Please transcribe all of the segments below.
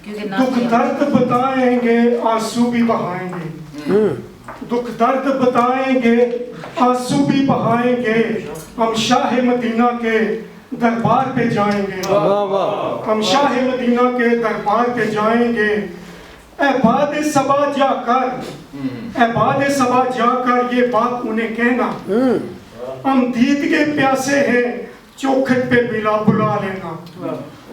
दुख दर्द बताएंगे आंसू भी बहाएंगे, दुख दर्द बताएंगे आंसू भी बहाएंगे, हम शाह मदीना के दरबार पे जाएंगे, हम शाह मदीना के दरबार पे जाएंगे। एबाद सबा जाकर, एबाद सबा जाकर ये बात उन्हें कहना, हम दीद के प्यासे हैं चौखट पे बुला लेना,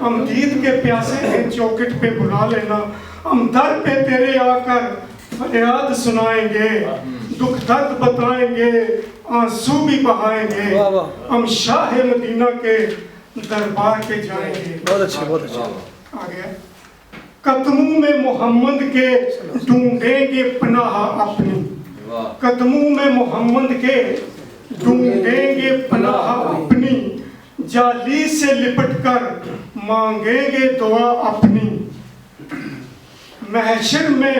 हम दीद के प्यासे हैं चौखट पे बुला लेना, हम दर पे तेरे आकर फरियाद सुनाएंगे, दुख दर्द बताएंगे आंसू भी बहाएंगे, हम शाह मदीना के दरबार पे जाएंगे। बहुत अच्छे, बहुत अच्छे। आगे कदमों में मोहम्मद के ढूंढेंगे पनाह अपनी, कदमों में मोहम्मद के ढूंढेंगे पनाह अपनी, जाली से लिपट कर मांगेंगे दुआ अपनी, महशर में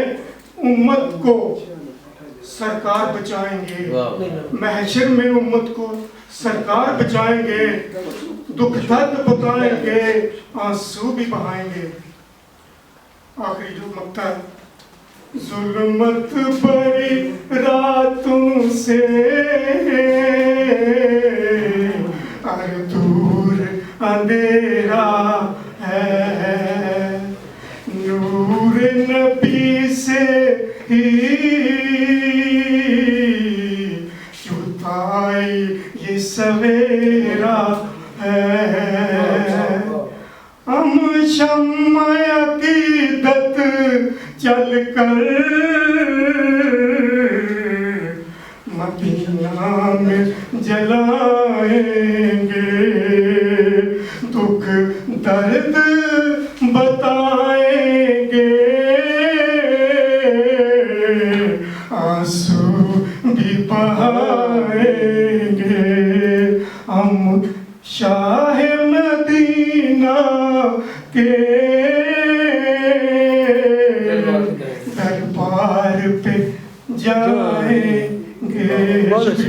उम्मत को सरकार बचाएंगे, महशर में उम्मत को सरकार बचाएंगे, दुख दर्द बताएंगे आंसू भी बहाएंगे। आखिरी जो मक्ता है, जुल्मत बड़ी रातों से और दूर अंधेरा है, नूर नबी से ही जुताई ये सवेरा है, हम शम्मा अकीदत चल कर मदीना में जलाएंगे, दुख दर्द बताएंगे आंसू भी बहाएंगे, हम शाह मदीना के दरबार पे जाएंगे।